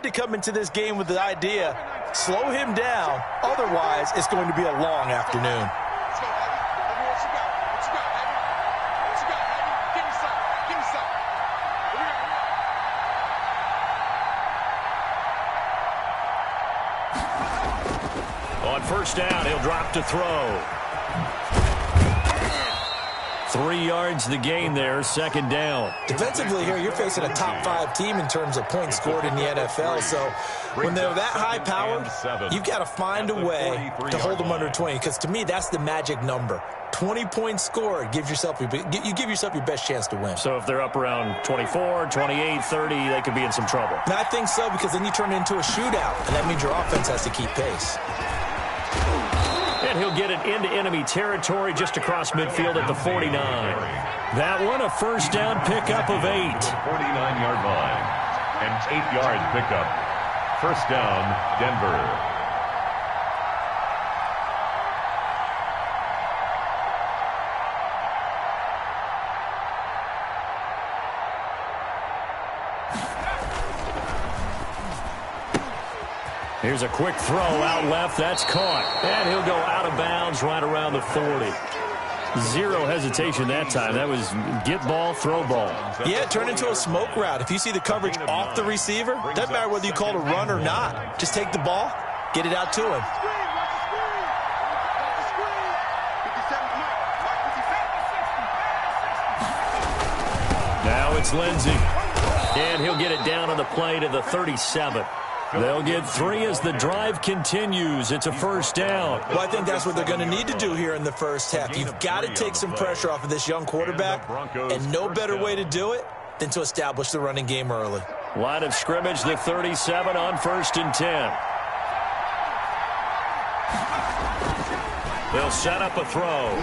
had to come into this game with the idea, slow him down, otherwise it's going to be a long afternoon. On first down, he'll drop to throw. 3 yards the gain there, second down. Defensively here, you're facing a top 5 team in terms of points scored in the NFL. So when they're that high-powered, you've got to find a way to hold them under 20. Because to me, that's the magic number. 20 points scored, you give yourself your best chance to win. So if they're up around 24, 28, 30, they could be in some trouble. And I think so, because then you turn it into a shootout, and that means your offense has to keep pace. And he'll get it into enemy territory just across midfield at the 49. That one, a first down pickup of 8. 49-yard line. An 8-yard pickup. First down, Denver. Here's a quick throw out left. That's caught. And he'll go out of bounds right around the 40. Zero hesitation that time. That was get ball, throw ball. Yeah, it turned into a smoke route. If you see the coverage off the receiver, doesn't matter whether you call it a run or not. Just take the ball, get it out to him. Now it's Lindsey. And he'll get it down on the play to the 37. They'll get 3 as the drive continues. It's a first down. Well, I think that's what they're going to need to do here in the first half. You've got to take some pressure off of this young quarterback, and no better way to do it than to establish the running game early. Line of scrimmage, the 37 on 1st and 10. They'll set up a throw.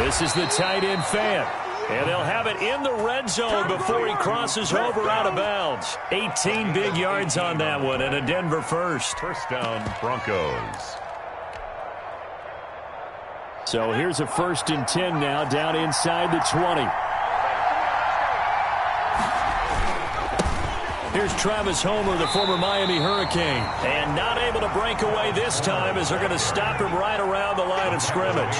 This is the tight end Fant. And they'll have it in the red zone before he crosses over out of bounds. 18 big yards on that one, and a Denver first. First down, Broncos. So here's a 1st and 10 now, down inside the 20. Here's Travis Homer, the former Miami Hurricane. And not able to break away this time as they're going to stop him right around the line of scrimmage.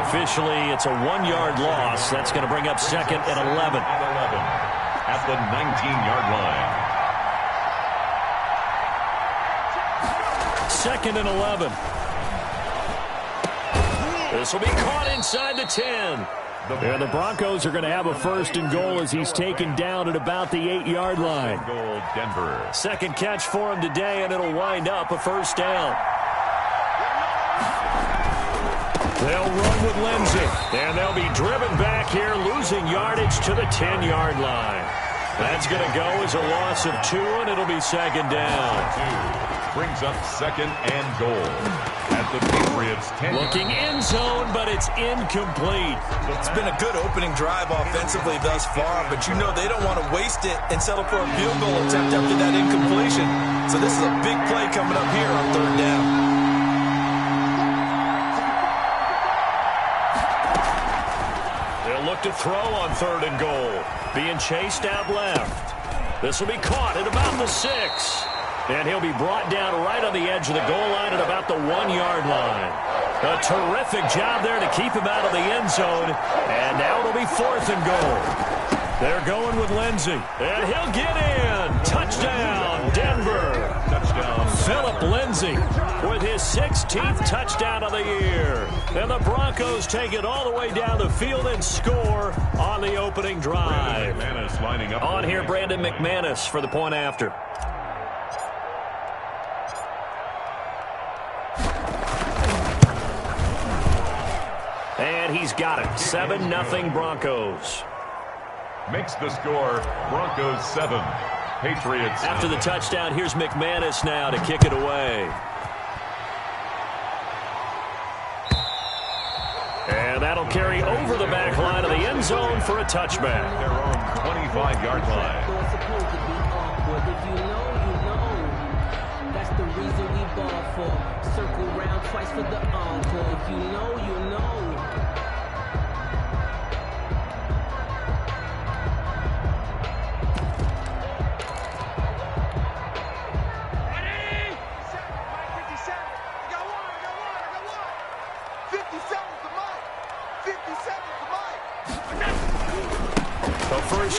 Officially, it's a 1-yard loss. That's going to bring up 2nd and 11. At the 19-yard line. 2nd and 11. This will be caught inside the 10. And the Broncos are going to have a 1st and goal as he's taken down at about the 8-yard line. Goal, Denver. Second catch for him today, and it'll wind up a first down. They'll run with Lindsey, and they'll be driven back here, losing yardage to the 10-yard line. That's going to go as a loss of 2, and it'll be 2nd down. Brings up 2nd and goal. At the Patriots 10. Looking end zone, but it's incomplete. It's been a good opening drive offensively thus far, but you know they don't want to waste it and settle for a field goal attempt after that incompletion. So this is a big play coming up here on 3rd down. They'll look to throw on 3rd and goal. Being chased out left. This will be caught at about the 6. And he'll be brought down right on the edge of the goal line at about the 1-yard line. A terrific job there to keep him out of the end zone. And now it'll be 4th and goal. They're going with Lindsey. And he'll get in. Touchdown, Denver. Touchdown. Philip Lindsey with his 16th touchdown of the year. And the Broncos take it all the way down the field and score on the opening drive. McManus lining up. On here, Brandon McManus for the point after. And he's got it. 7-0 Broncos. Makes the score Broncos 7. Patriots. After the touchdown, here's McManus now to kick it away. And that'll carry over the back line of the end zone for a touchback. Their own 25-yard line. If you know, you know. That's the reason we ball for. Circle round twice for the encore. If you know, you know.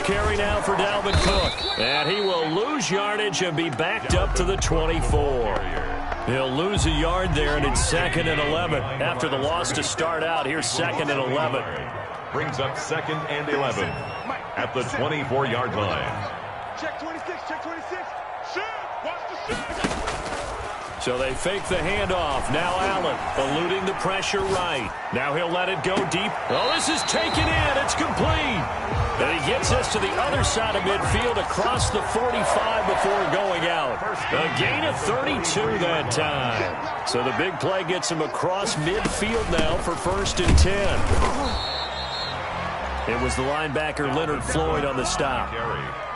carry now for Dalvin Cook. And he will lose yardage and be backed up to the 24. He'll lose a yard there, and it's 2nd and 11. After the loss to start out, here's 2nd and 11. Brings up 2nd and 11 at the 24-yard line. Check 26, check 26. Shoot! Watch the shoot! So they fake the handoff. Now Allen eluding the pressure right. Now he'll let it go deep. Oh, this is taken in. It's complete. And he gets us to the other side of midfield across the 45 before going out. A gain of 32 that time. So the big play gets him across midfield now for 1st and 10. It was the linebacker Leonard Floyd on the stop.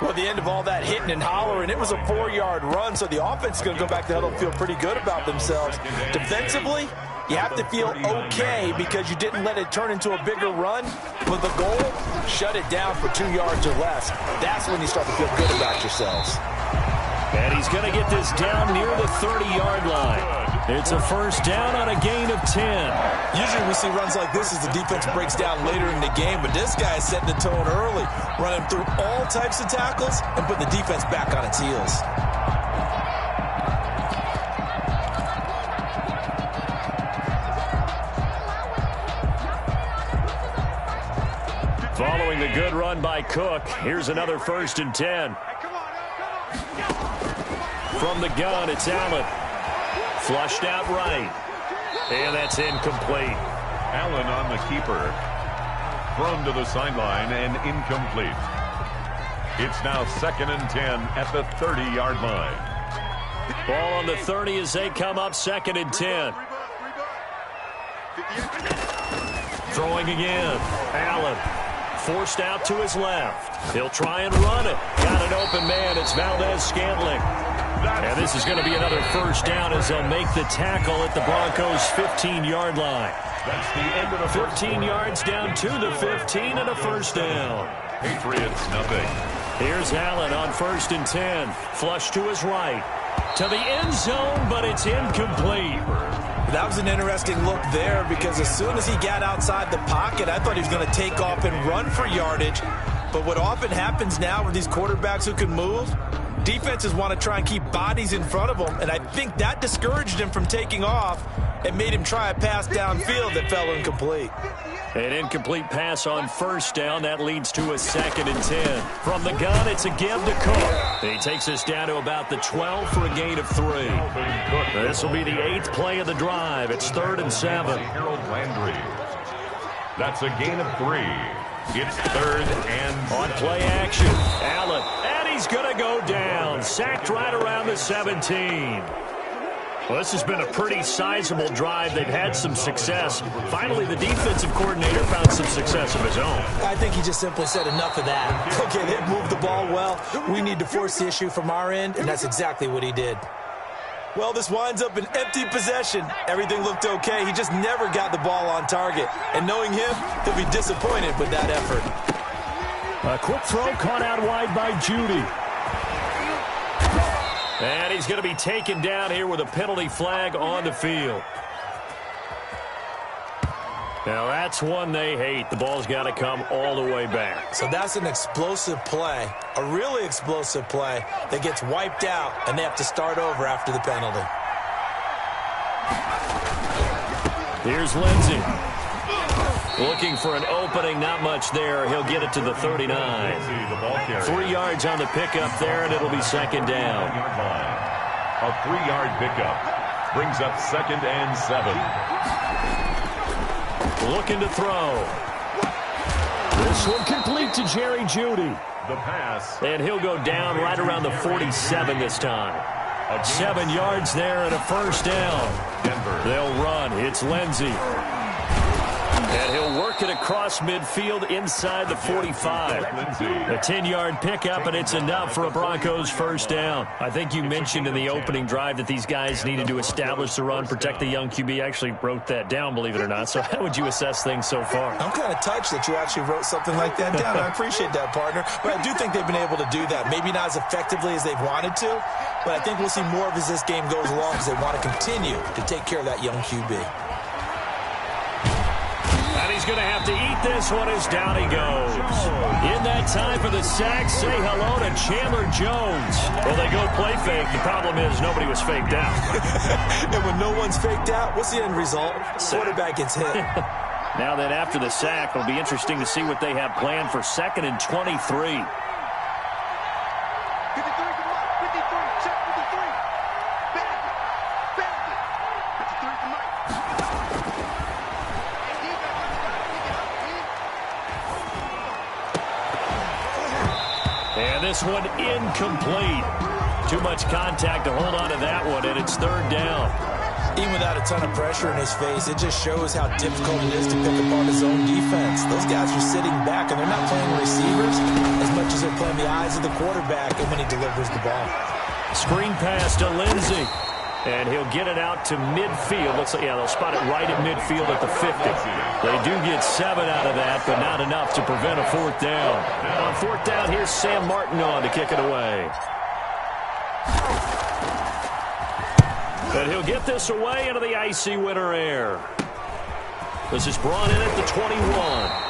Well, the end of all that hitting and hollering, it was a 4-yard run, so the offense is going to go back to huddle and feel pretty good about themselves. Defensively, you have to feel okay because you didn't let it turn into a bigger run. But the goal, shut it down for 2 yards or less. That's when you start to feel good about yourselves. And he's going to get this down near the 30-yard line. It's a 1st down on a gain of 10. Usually we see runs like this as the defense breaks down later in the game, but this guy is setting the tone early, running through all types of tackles and putting the defense back on its heels. Following the good run by Cook, here's another 1st and 10. From the gun, it's Allen. Flushed out right. And that's incomplete. Allen on the keeper. Thrown to the sideline and incomplete. It's now 2nd and 10 at the 30-yard line. Ball on the 30 as they come up 2nd and 10. Throwing again. Allen forced out to his left. He'll try and run it. Got an open man. It's Valdez-Scantling. And this is going to be another 1st down as they'll make the tackle at the Broncos' 15-yard line. That's the end of the 15 yards down to the 15 and a 1st down. Patriots, nothing. Here's Allen on 1st and 10. Flush to his right. To the end zone, but it's incomplete. That was an interesting look there because as soon as he got outside the pocket, I thought he was going to take off and run for yardage. But what often happens now with these quarterbacks who can move, defenses want to try and keep bodies in front of them, and I think that discouraged him from taking off and made him try a pass downfield that fell incomplete. An incomplete pass on 1st down. That leads to a 2nd and 10. From the gun, it's a give to Cook. He takes us down to about the 12 for a gain of 3. This will be the 8th play of the drive. It's 3rd and 7. Harold Landry. That's a gain of 3. It's 3rd and on play action. Allen. And he's going to go down. Sacked right around the 17. Well, this has been a pretty sizable drive. They've had some success. Finally, the defensive coordinator found some success of his own. I think he just simply said enough of that. Okay, they've moved the ball well. We need to force the issue from our end, and that's exactly what he did. Well, this winds up an empty possession. Everything looked okay. He just never got the ball on target. And knowing him, he'll be disappointed with that effort. A quick throw caught out wide by Judy. And he's going to be taken down here with a penalty flag on the field. Now that's one they hate. The ball's got to come all the way back. So that's an explosive play, a really explosive play that gets wiped out, and they have to start over after the penalty. Here's Lindsey. Looking for an opening, not much there. He'll get it to the 39. 3 yards on the pickup there, and it'll be 2nd down. A 3-yard pickup brings up 2nd and 7. Looking to throw. This one complete to Jerry Jeudy. The pass. And he'll go down right around the 47 this time. 7 yards there and a 1st down. Denver. They'll run. It's Lindsey. And he'll work it across midfield inside the 45. A 10-yard pickup, and it's enough for a Broncos 1st down. I think you mentioned in the opening drive that these guys needed to establish the run, protect the young QB. I actually wrote that down, believe it or not. So how would you assess things so far? I'm kind of touched that you actually wrote something like that down. I appreciate that, partner. But I do think they've been able to do that. Maybe not as effectively as they've wanted to, but I think we'll see more of as this game goes along because they want to continue to take care of that young QB. He's going to have to eat this one as down he goes. In that time for the sack, say hello to Chandler Jones. Well, they go play fake. The problem is nobody was faked out. And when no one's faked out, what's the end result? Quarterback gets hit. Now then, after the sack, it'll be interesting to see what they have planned for 2nd and 23. This one incomplete. Too much contact to hold on to that one, and it's 3rd down. Even without a ton of pressure in his face, it just shows how difficult it is to pick apart his own defense. Those guys are sitting back, and they're not playing receivers as much as they're playing the eyes of the quarterback and when he delivers the ball. Screen pass to Lindsey. And he'll get it out to midfield. Looks like, yeah, they'll spot it right at midfield at the 50. They do get 7 out of that, but not enough to prevent a 4th down. On 4th down, here's Sam Martin on to kick it away. But he'll get this away into the icy winter air. This is brought in at the 21.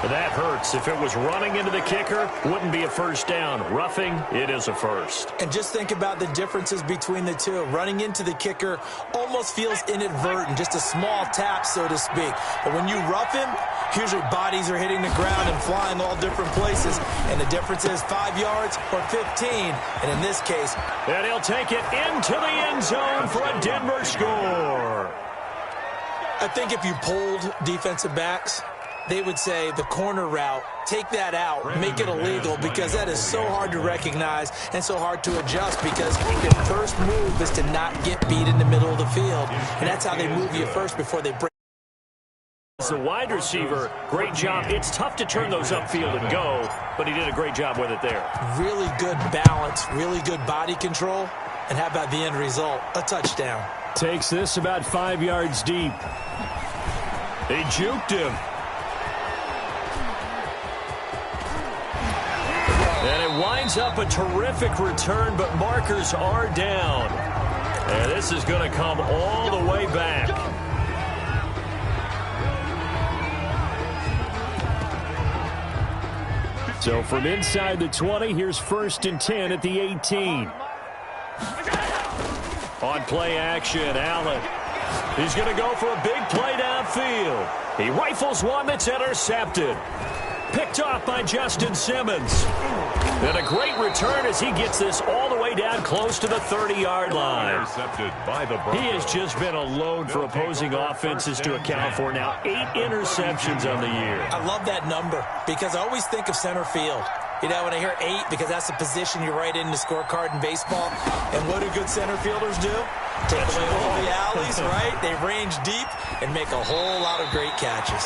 That hurts. If it was running into the kicker, wouldn't be a 1st down. Roughing, it is a 1st. And just think about the differences between the two. Running into the kicker almost feels inadvertent, just a small tap, so to speak. But when you rough him, usually bodies are hitting the ground and flying all different places. And the difference is 5 yards or 15. And in this case... And he'll take it into the end zone for a Denver score. I think if you polled defensive backs, they would say the corner route, take that out, make it illegal, because that is so hard to recognize and so hard to adjust, because your first move is to not get beat in the middle of the field. And that's how they move you first before they break. As a wide receiver, great job. It's tough to turn those upfield and go, but he did a great job with it there. Really good balance, really good body control. And how about the end result? A touchdown. Takes this about 5 yards deep. They juked him. And it winds up a terrific return, but markers are down. And this is going to come all the way back. So from inside the 20, here's 1st and 10 at the 18. On play action, Allen. He's going to go for a big play downfield. He rifles one that's intercepted. Picked off by Justin Simmons. And a great return as he gets this all the way down close to the 30-yard line. Intercepted by the Broncos. He has just been a load for opposing offenses to account for. Now 8 interceptions on the year. I love that number because I always think of center field. You know, when I hear 8, because that's the position you write in the scorecard in baseball. And what do good center fielders do? Take away all the alleys, right? They range deep and make a whole lot of great catches.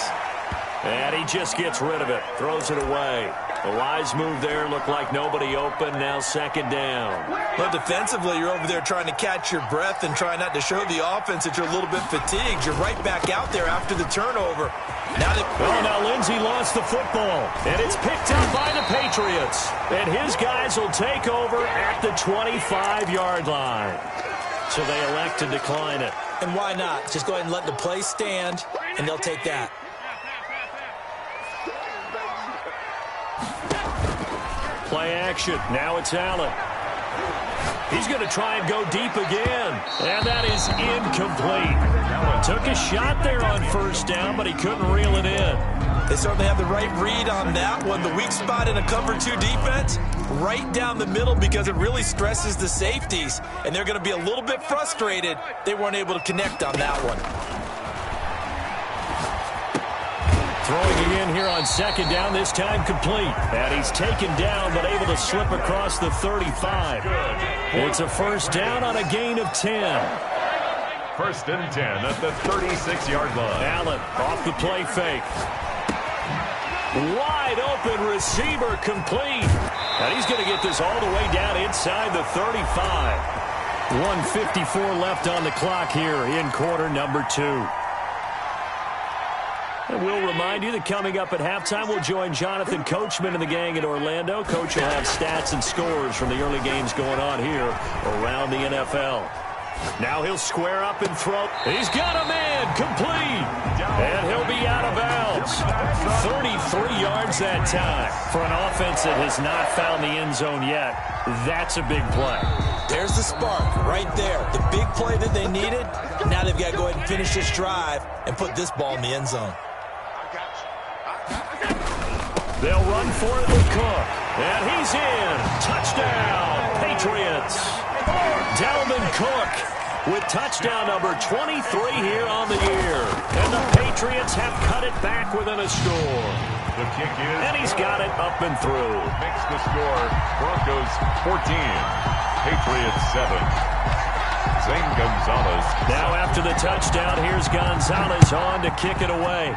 And he just gets rid of it, throws it away. The wise move there, looked like nobody open, now 2nd down. But defensively, you're over there trying to catch your breath and try not to show the offense that you're a little bit fatigued. You're right back out there after the turnover. Now Lindsey lost the football, and it's picked up by the Patriots. And his guys will take over at the 25-yard line. So they elect to decline it. And why not? Just go ahead and let the play stand, and they'll take that. Play action. Now it's Allen. He's going to try and go deep again. And that is incomplete. Took a shot there on 1st down, but he couldn't reel it in. They certainly have the right read on that one. The weak spot in a cover 2 defense, right down the middle, because it really stresses the safeties. And they're going to be a little bit frustrated they weren't able to connect on that one. Throwing again here on 2nd down, this time complete. And he's taken down, but able to slip across the 35. It's a 1st down on a gain of 10. 1st and 10 at the 36-yard line. Allen off the play fake. Wide open receiver complete. And he's going to get this all the way down inside the 35. 1:54 left on the clock here in quarter number 2. And we'll remind you that coming up at halftime, we'll join Jonathan Coachman and the gang in Orlando. Coach will have stats and scores from the early games going on here around the NFL. Now he'll square up and throw. He's got a man, complete. And he'll be out of bounds. 33 yards that time. For an offense that has not found the end zone yet, that's a big play. There's the spark right there. The big play that they needed. Now they've got to go ahead and finish this drive and put this ball in the end zone. They'll run for it with Cook. And he's in. Touchdown, Patriots. Dalvin Cook with touchdown number 23 here on the year. And the Patriots have cut it back within a score. The kick is. And he's got it up and through. Makes the score. Broncos 14. Patriots 7. Zane Gonzalez. Now after the touchdown, here's Gonzalez on to kick it away.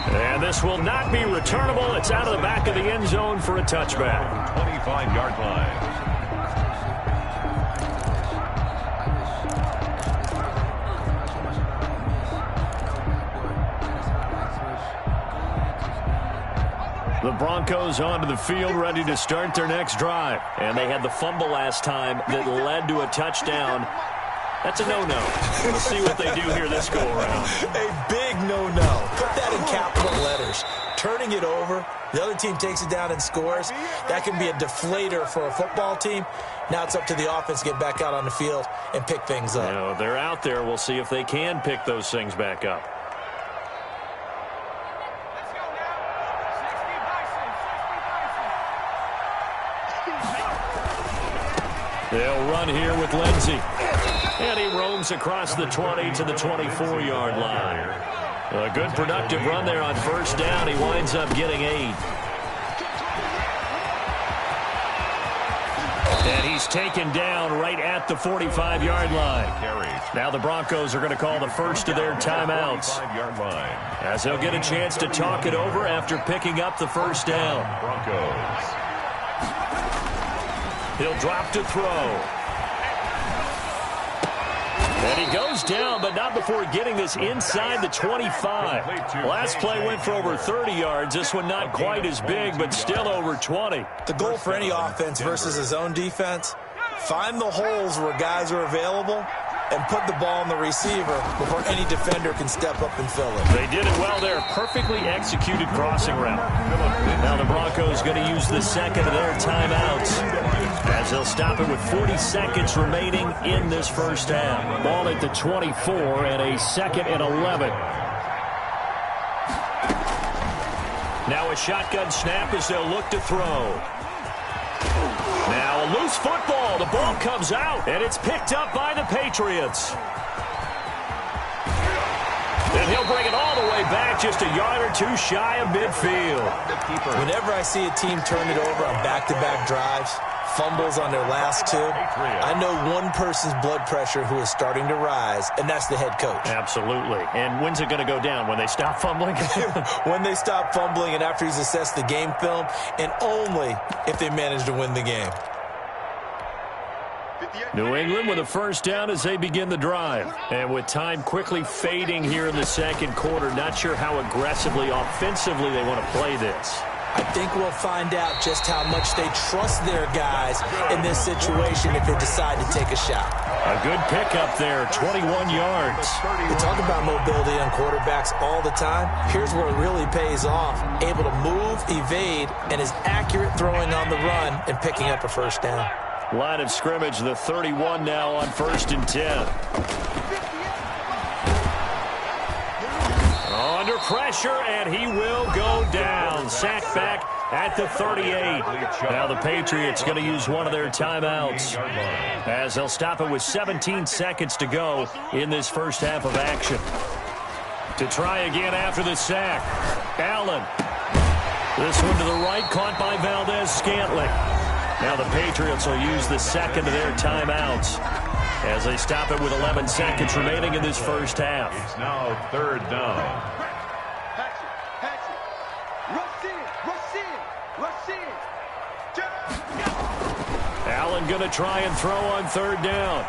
And this will not be returnable. It's out of the back of the end zone for a touchback. 25-yard line. The Broncos onto the field, ready to start their next drive. And they had the fumble last time that led to a touchdown. That's a no-no. We'll see what they do here this go-around. A big no-no. Put that in capital letters. Turning it over, the other team takes it down and scores. That can be a deflator for a football team. Now it's up to the offense to get back out on the field and pick things up. You know, they're out there. We'll see if they can pick those things back up. They'll run here with Lindsey. And he roams across the 20 to the 24-yard line. A good productive run there on first down. He winds up getting 8. And he's taken down right at the 45-yard line. Now the Broncos are going to call the first of their timeouts, as they'll get a chance to talk it over after picking up the first down. Broncos. He'll drop to throw. And he goes down, but not before getting this inside the 25. Last play went for over 30 yards. This one not quite as big, but still over 20. The goal for any offense versus his own defense, find the holes where guys are available and put the ball on the receiver before any defender can step up and fill it. They did it well there. Perfectly executed crossing route. Now the Broncos going to use the second of their timeouts, as they'll stop it with 40 seconds remaining in this first half. Ball at the 24 and a 2nd and 11. Now a shotgun snap as they'll look to throw. Now a loose football. The ball comes out, and it's picked up by the Patriots. And he'll bring it all the way back, just a yard or two shy of midfield. Whenever I see a team turn it over on back-to-back drives, fumbles on their last two, I know one person's blood pressure who is starting to rise, and that's the head coach. Absolutely. And when's it going to go down? When they stop fumbling? When they stop fumbling and after he's assessed the game film, and only if they manage to win the game. New England with a first down as they begin the drive. And with time quickly fading here in the second quarter, not sure how aggressively, offensively they want to play this. I think we'll find out just how much they trust their guys in this situation if they decide to take a shot. A good pickup there, 21 yards. We talk about mobility on quarterbacks all the time. Here's where it really pays off. Able to move, evade, and is accurate throwing on the run and picking up a first down. Line of scrimmage, the 31 now on 1st and 10. Under pressure, and he will go down. Sacked back at the 38. Now the Patriots going to use one of their timeouts, as they'll stop it with 17 seconds to go in this first half of action. To try again after the sack, Allen. This one to the right, caught by Valdez-Scantling. Now the Patriots will use the second of their timeouts, as they stop it with 11 seconds remaining in this first half. It's now 3rd down. Allen going to try and throw on 3rd down.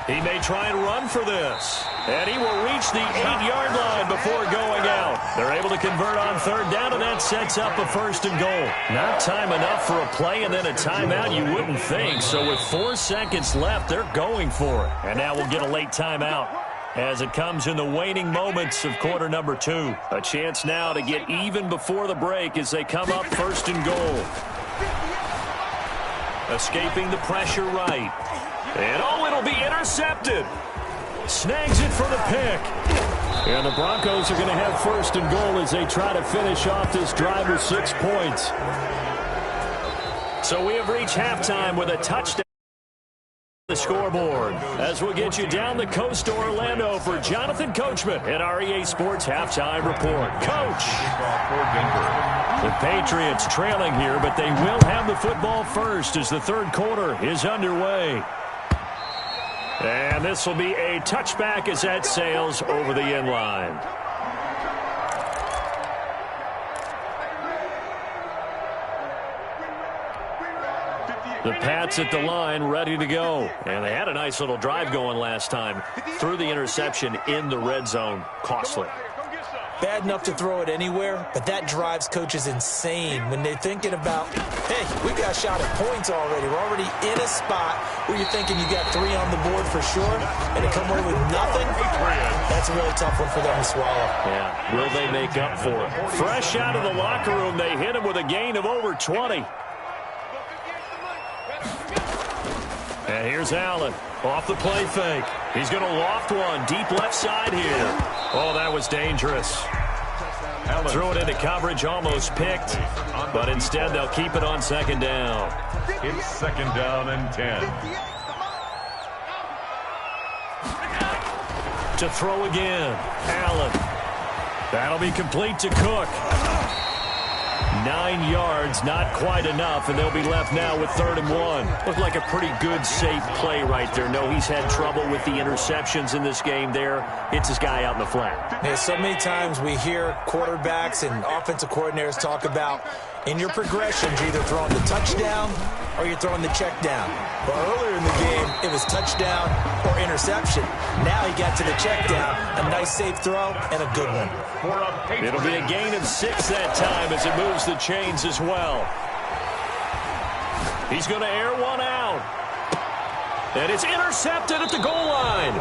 He may try and run for this. And he will reach the 8-yard line before going out. They're able to convert on third down, and that sets up a first and goal. Not time enough for a play and then a timeout, you wouldn't think. So with 4 seconds left, they're going for it. And now we'll get a late timeout as it comes in the waning moments of quarter number 2. A chance now to get even before the break as they come up first and goal. Escaping the pressure right. And it'll be intercepted. Snags it for the pick. And the Broncos are going to have first and goal as they try to finish off this drive with 6 points. So we have reached halftime with a touchdown on the scoreboard. As we'll get you down the coast to Orlando for Jonathan Coachman at our EA Sports Halftime Report. Coach! The Patriots trailing here, but they will have the football first as the third quarter is underway. And this will be a touchback as that sails over the end line. The Pats at the line, ready to go. And they had a nice little drive going last time. Threw the interception in the red zone. Costly. Bad enough to throw it anywhere, but that drives coaches insane when they're thinking about, hey, we got a shot at points already. We're already in a spot where you're thinking you got 3 on the board for sure, and to come away with nothing, that's a really tough one for them to swallow. Yeah, will they make up for it? Fresh out of the locker room, they hit him with a gain of over 20. And here's Allen off the play fake. He's going to loft one deep left side here. Oh, that was dangerous. Threw it into coverage, almost picked, but instead they'll keep it on second down. It's second down and 10. To throw again, Allen. That'll be complete to Cook. 9 yards, not quite enough, and they'll be left now with 3rd and 1. Looked like a pretty good, safe play right there. No, he's had trouble with the interceptions in this game there. Hits his guy out in the flat. Yeah, so many times we hear quarterbacks and offensive coordinators talk about in your progressions, you're either throwing the touchdown or you're throwing the check down. But earlier in the game, it was touchdown or interception. Now he got to the check down, a nice safe throw, and a good one. It'll be a gain of 6 that time as it moves the chains as well. He's going to air one out. And it's intercepted at the goal line.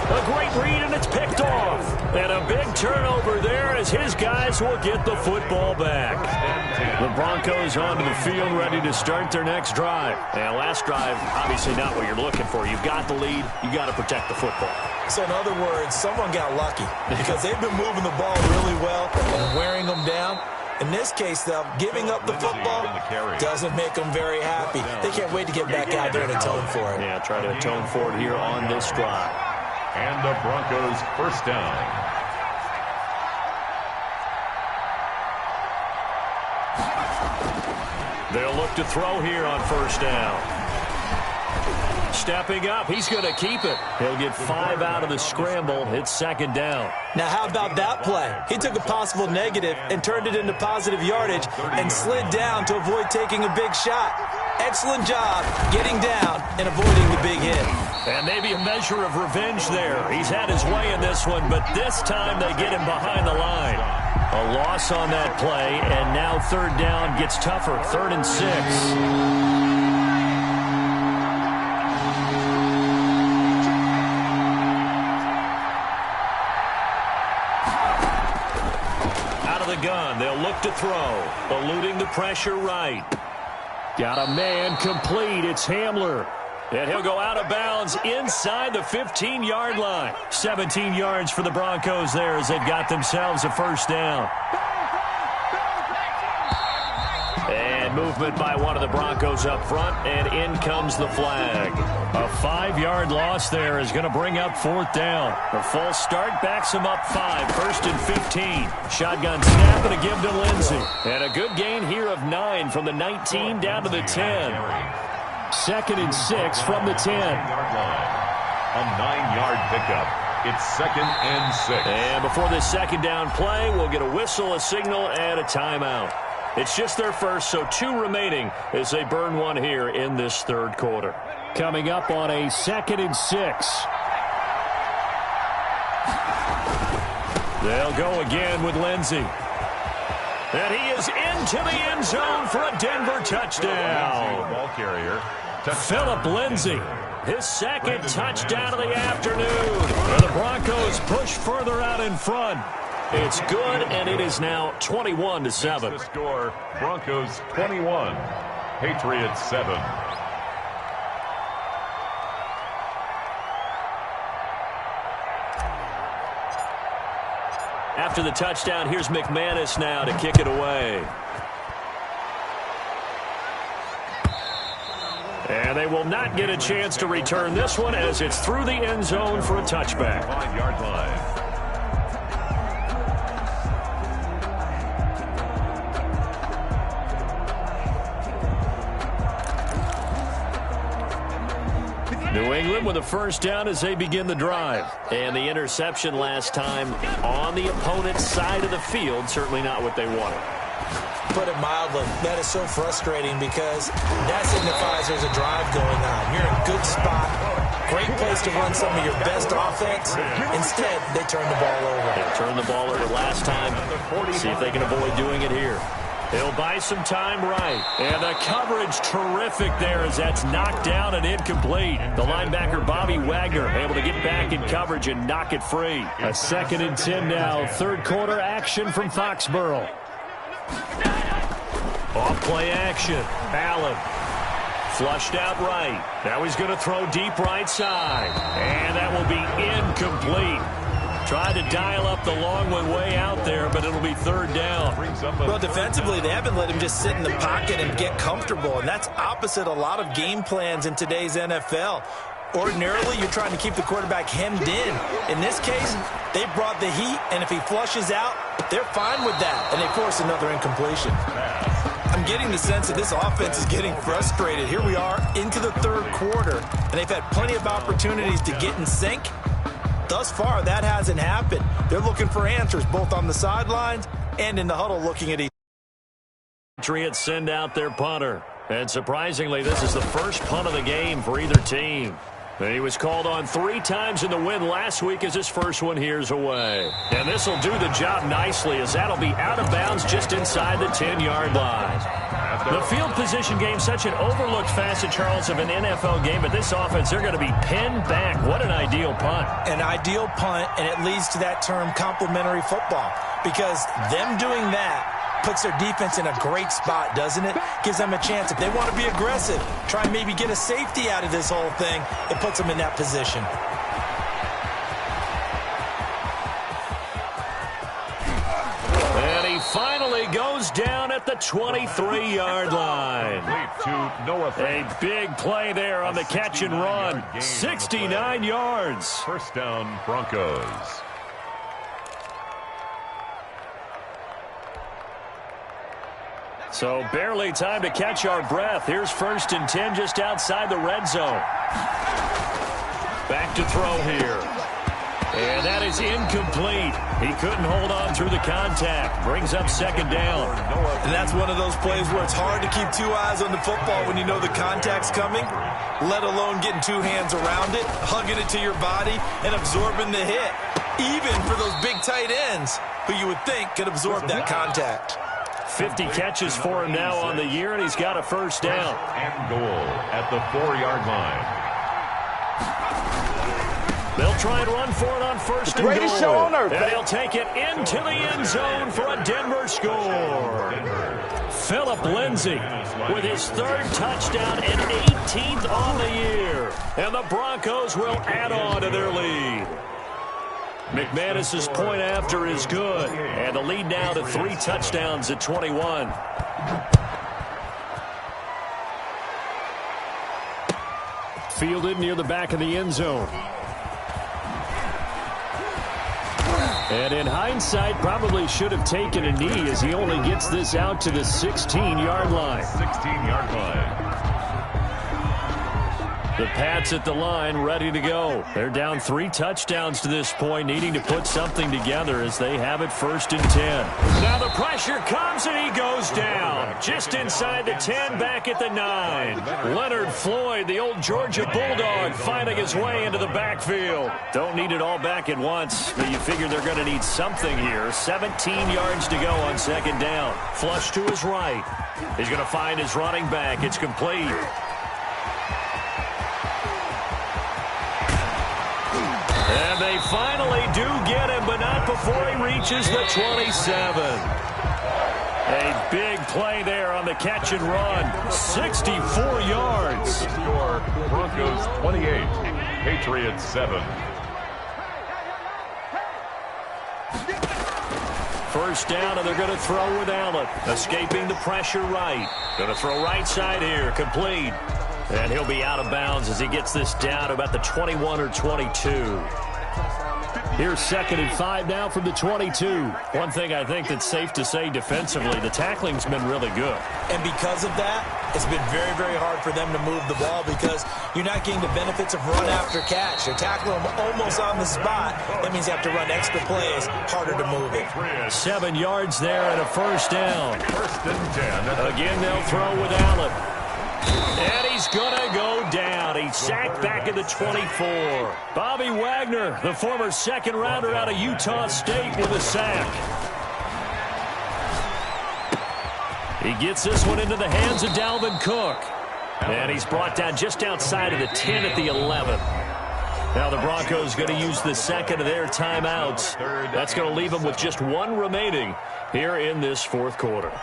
A great read, and it's picked off. And a big turnover there as his guys will get the football back. The Broncos onto the field, ready to start their next drive. And last drive, obviously not what you're looking for. You've got the lead. You've got to protect the football. So in other words, someone got lucky because they've been moving the ball really well and wearing them down. In this case, though, giving up the football doesn't make them very happy. They can't wait to get back out there and atone for it. Yeah, try to atone for it here on this drive. And the Broncos first down. They'll look to throw here on first down. Stepping up, he's going to keep it. He'll get 5 out of the scramble. It's second down. Now, how about that play? He took a possible negative and turned it into positive yardage and slid down to avoid taking a big shot. Excellent job getting down and avoiding the big hit. And maybe a measure of revenge there. He's had his way in this one, but this time they get him behind the line. A loss on that play, and now third down gets tougher. 3rd and 6. Gun. They'll look to throw. Eluding the pressure right. Got a man complete. It's Hamler. And he'll go out of bounds inside the 15-yard line. 17 yards for the Broncos there as they've got themselves a first down. And movement by one of the Broncos up front, and in comes the flag. A 5-yard loss there is going to bring up 4th down. The full start backs him up 5, 1st and 15. Shotgun snap and a give to Lindsey. And a good gain here of 9 from the 19 down to the 10. 2nd and 6 from the 10. A 9-yard pickup. It's 2nd and 6. And before this second down play, we'll get a whistle, a signal, and a timeout. It's just their first, so 2 remaining as they burn one here in this third quarter. Coming up on a 2nd and 6. They'll go again with Lindsey. And he is into the end zone for a Denver touchdown. Ball carrier. Philip Lindsey, his second touchdown of the afternoon. And the Broncos push further out in front. It's good, and it is now 21-7. The score, Broncos 21, Patriots 7. After the touchdown, here's McManus now to kick it away. And they will not get a chance to return this one as it's through the end zone for a touchback. 5-yard line. New England with a first down as they begin the drive. And the interception last time on the opponent's side of the field, certainly not what they wanted. Put it mildly, that is so frustrating because that signifies there's a drive going on. You're in a good spot, great place to run some of your best offense. Instead, they turn the ball over. They turned the ball over last time. See if they can avoid doing it here. He'll buy some time right. And the coverage terrific there as that's knocked down and incomplete. The linebacker, Bobby Wagner, able to get back in coverage and knock it free. A 2nd and 10 now. Third quarter action from Foxborough. Off play action. Allen. Flushed out right. Now he's going to throw deep right side. And that will be incomplete. Tried to dial up the long one way out there, but it'll be third down. Well, defensively, they haven't let him just sit in the pocket and get comfortable, and that's opposite a lot of game plans in today's NFL. Ordinarily, you're trying to keep the quarterback hemmed in. In this case, they brought the heat, and if he flushes out, they're fine with that, and they force another incompletion. I'm getting the sense that this offense is getting frustrated. Here we are into the third quarter, and they've had plenty of opportunities to get in sync. Thus far, that hasn't happened. They're looking for answers both on the sidelines and in the huddle looking at each other. Patriots send out their punter. And surprisingly, this is the first punt of the game for either team. And he was called on 3 times in the win last week as his first one here's away. And this will do the job nicely as that'll be out of bounds just inside the 10-yard line. The field position game, such an overlooked facet, Charles, of an NFL game, but this offense, they're going to be pinned back. What an ideal punt. An ideal punt, and it leads to that term complementary football, because them doing that puts their defense in a great spot, doesn't it? Gives them a chance. If they want to be aggressive, try and maybe get a safety out of this whole thing, it puts them in that position. And he finally goes down at the 23-yard line. A big play there on the catch and run. 69 yards. First down, Broncos. So barely time to catch our breath. Here's 1st and 10 just outside the red zone. Back to throw here. And that is incomplete. He couldn't hold on through the contact. Brings up 2nd down. And that's one of those plays where it's hard to keep 2 eyes on the football when you know the contact's coming, let alone getting 2 hands around it, hugging it to your body, and absorbing the hit. Even for those big tight ends who you would think could absorb that contact. 50 catches for him now on the year, and he's got a first down. And goal at the 4-yard line. They'll try and run for it on 1st and goal. Show on earth, and they'll take it into the end zone for a Denver score. Philip Lindsey with his 3rd touchdown and 18th on the year. And the Broncos will add on to their lead. McManus's point after is good. And the lead now to 3 touchdowns at 21. Fielded near the back of the end zone. And in hindsight, probably should have taken a knee as he only gets this out to the 16-yard line. 16-yard line. The Pats at the line, ready to go. They're down 3 touchdowns to this point, needing to put something together as they have it 1st and 10. Now the Pressure comes, and he goes down. Just inside the 10, back at the 9. Leonard Floyd, the old Georgia Bulldog, finding his way into the backfield. Don't need it all back at once, but you figure they're going to need something here. 17 yards to go on second down. Flush to his right. He's going to find his running back. It's complete. And they finally do get him, but not before he reaches the 27. A big play there on the catch and run. 64 yards. Score, Broncos 28, Patriots 7. First down, and they're going to throw with Allen. Escaping the pressure right. Going to throw right side here, complete. And he'll be out of bounds as he gets this down about the 21 or 22. Here's 2nd and 5 now from the 22. One thing I think that's safe to say defensively, the tackling's been really good. And because of that, it's been very, very hard for them to move the ball because you're not getting the benefits of run after catch. You're tackling them almost on the spot. That means you have to run extra plays, harder to move it. 7 yards there and a first down. 1st and 10. Again, they'll throw with Allen. And he's going to go down. He's sacked back at the 24. Bobby Wagner, the former second-rounder out of Utah State, with a sack. He gets this one into the hands of Dalvin Cook. And he's brought down just outside of the 10 at the 11. Now the Broncos going to use the second of their timeouts. That's going to leave them with just one remaining here in this fourth quarter.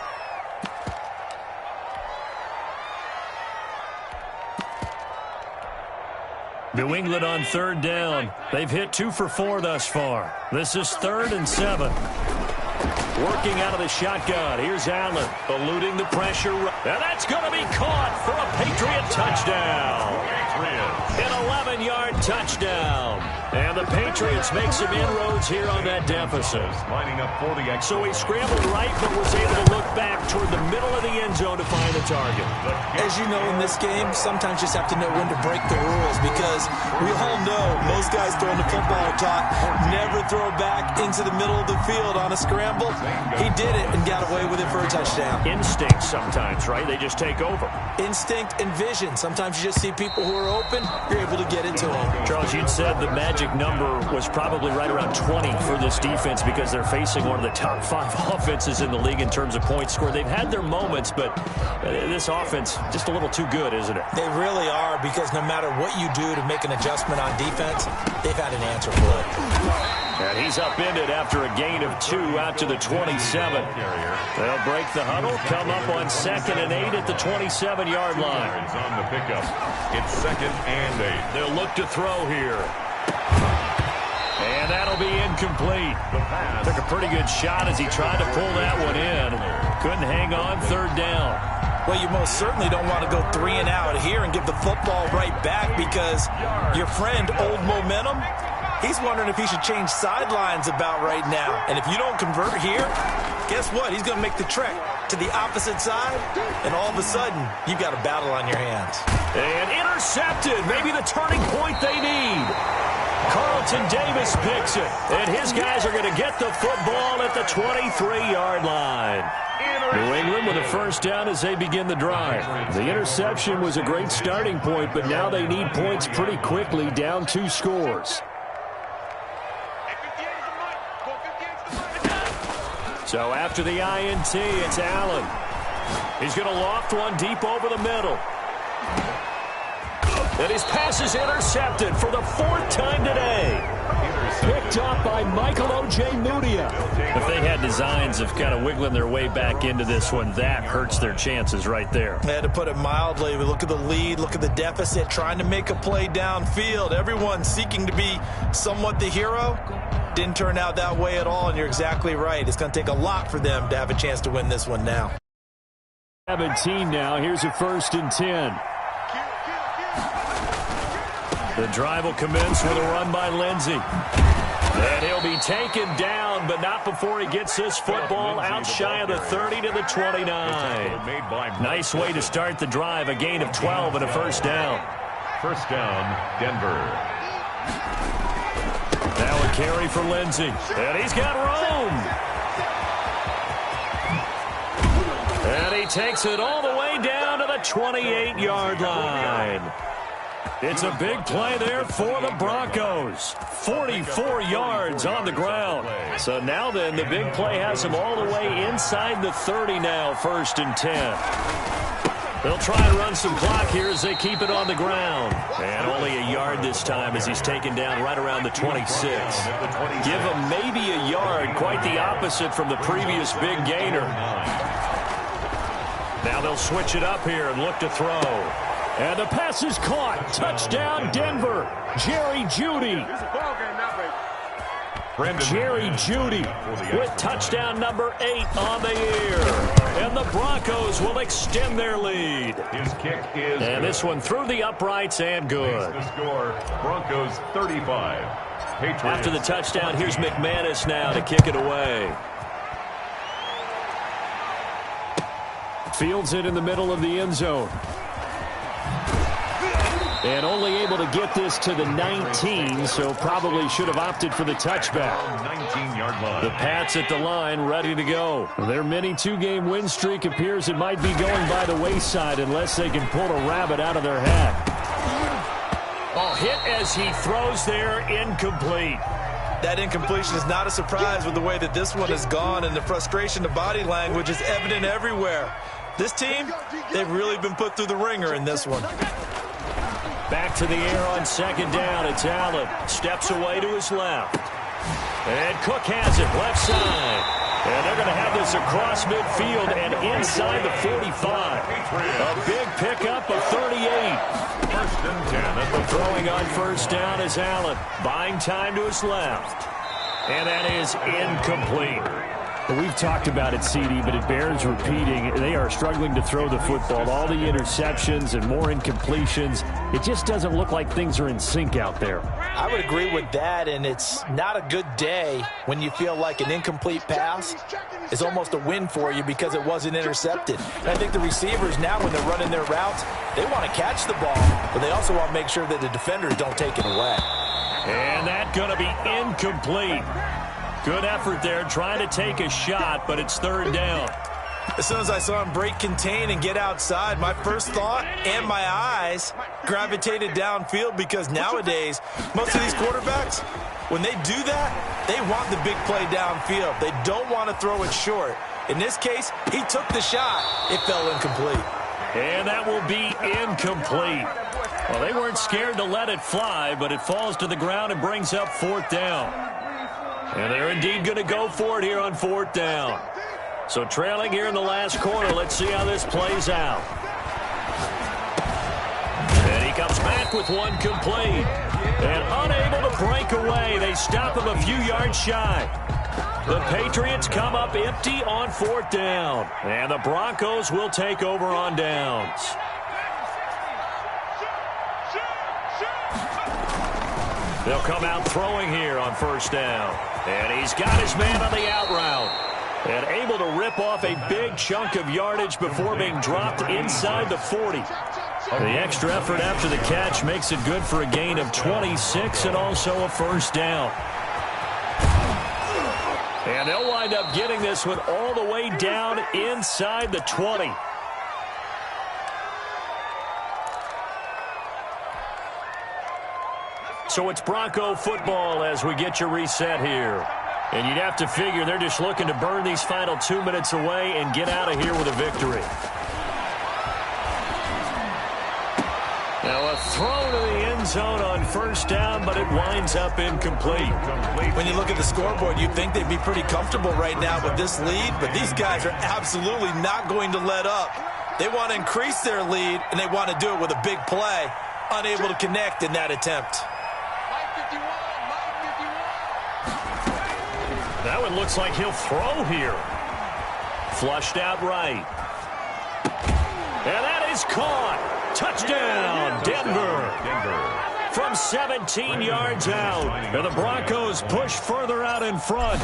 New England on 3rd down. They've hit 2 for 4 thus far. This is 3rd and 7. Working out of the shotgun. Here's Allen, eluding the pressure. And that's going to be caught for a Patriot touchdown. An 11-yard touchdown. And the Patriots make some inroads here on that deficit. Lining up for the extra. So he scrambled right, but was able to look back toward the middle of the end zone to find the target. As you know, in this game, sometimes you just have to know when to break the rules because we all know most guys throwing the football are taught never throw back into the middle of the field on a scramble. He did it and got away with it for a touchdown. Instinct sometimes, right? They just take over. Instinct and vision. Sometimes you just see people who are open, you're able to get it to them. Charles, you'd said the magic number was probably right around 20 for this defense because they're facing one of the top 5 offenses in the league in terms of points scored. They've had their moments, but this offense just a little too good, isn't it? They really are because no matter what you do to make an adjustment on defense, they've had an answer for it. And he's upended after a gain of 2 out to the 27. They'll break the huddle, come up on 2nd and 8 at the 27-yard line. On the pickup. It's 2nd and 8. They'll look to throw here. And that'll be incomplete. Took a pretty good shot as he tried to pull that one in. Couldn't hang on 3rd down. Well, you most certainly don't want to go 3 and out here and give the football right back because your friend, Old Momentum, he's wondering if he should change sidelines about right now. And if you don't convert here, guess what? He's going to make the trek to the opposite side, and all of a sudden, you've got a battle on your hands. And intercepted. Maybe the turning point they need. Carlton Davis picks it, and his guys are going to get the football at the 23-yard line. New England with a first down as they begin the drive. The interception was a great starting point, but now they need points pretty quickly, down 2 scores. So after the INT, it's Allen. He's going to loft one deep over the middle. And his pass is intercepted for the 4th time today. Picked up by Michael O.J. Mudia. If they had designs of kind of wiggling their way back into this one, that hurts their chances right there. I had to put it mildly. We look at the lead, look at the deficit, trying to make a play downfield. Everyone seeking to be somewhat the hero. Didn't turn out that way at all, and you're exactly right. It's going to take a lot for them to have a chance to win this one now. 17 now. Here's a 1st and 10. The drive will commence with a run by Lindsey. And he'll be taken down, but not before he gets this football out shy of the 30 to the 29. Nice way to start the drive. A gain of 12 and a first down. First down, Denver. Now a carry for Lindsey. And he's got room. takes it all the way down to the 28-yard line. It's a big play there for the Broncos. 44 yards on the ground. So now then, the big play has them all the way inside the 30 now, 1st and 10. They'll try and run some clock here as they keep it on the ground. And only a yard this time as he's taken down right around the 26. Give him maybe a yard, quite the opposite from the previous big gainer. Now they'll switch it up here and look to throw. And the pass is caught. Touchdown, Denver. Jerry Jeudy. Jerry Jeudy with touchdown number 8 on the year. And the Broncos will extend their lead. His kick is and this one through the uprights and good. The score, Broncos 35. Patriots. After the touchdown, here's McManus now to kick it away. Fields it in the middle of the end zone. And only able to get this to the 19, so probably should have opted for the touchback. 19-yard line. The Pats at the line, ready to go. Their mini 2-game win streak appears it might be going by the wayside unless they can pull a rabbit out of their hat. Oh, hit as he throws there, incomplete. That incompletion is not a surprise with the way that this one has gone, and the frustration of body language is evident everywhere. This team, they've really been put through the ringer in this one. Back to the air on 2nd down. It's Allen. Steps away to his left. And Cook has it left side. And they're going to have this across midfield and inside the 45. A big pickup of 38. 1st and 10. Throwing on 1st down is Allen. Buying time to his left. And that is incomplete. We've talked about it, CD, but it bears repeating. They are struggling to throw the football. All the interceptions and more incompletions. It just doesn't look like things are in sync out there. I would agree with that, and it's not a good day when you feel like an incomplete pass is almost a win for you because it wasn't intercepted. And I think the receivers now, when they're running their routes, they want to catch the ball, but they also want to make sure that the defenders don't take it away. And that's going to be incomplete. Good effort there, trying to take a shot, but it's 3rd down. As soon as I saw him break contain and get outside, my first thought and my eyes gravitated downfield because nowadays, most of these quarterbacks, when they do that, they want the big play downfield. They don't want to throw it short. In this case, he took the shot. It fell incomplete. And that will be incomplete. Well, they weren't scared to let it fly, but it falls to the ground and brings up 4th down. And they're indeed going to go for it here on 4th down. So trailing here in the last quarter, let's see how this plays out. And he comes back with one complete. And unable to break away. They stop him a few yards shy. The Patriots come up empty on 4th down. And the Broncos will take over on downs. They'll come out throwing here on 1st down. And he's got his man on the out route. And able to rip off a big chunk of yardage before being dropped inside the 40. The extra effort after the catch makes it good for a gain of 26 and also a 1st down. And they'll wind up getting this one all the way down inside the 20. So it's Bronco football as we get you reset here. And you'd have to figure they're just looking to burn these final 2 minutes away and get out of here with a victory. Now a throw to the end zone on 1st down, but it winds up incomplete. When you look at the scoreboard, you'd think they'd be pretty comfortable right now with this lead, but these guys are absolutely not going to let up. They want to increase their lead, and they want to do it with a big play. Unable to connect in that attempt. That one looks like he'll throw here. Flushed out right. And that is caught. Touchdown, Denver. from 17 yards out. And the Broncos push further out in front.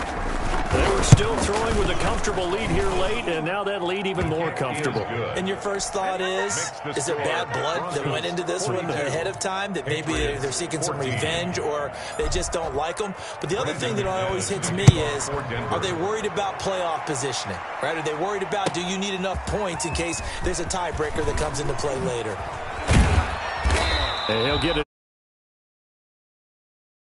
They were still throwing with a comfortable lead here late, and now that lead even more comfortable. And your first thought is it bad blood that went into this one ahead of time, that maybe they're seeking some revenge or they just don't like them? But the other thing that always hits me is, are they worried about playoff positioning? Right? Are they worried about, do you need enough points in case there's a tiebreaker that comes into play later? And he'll get it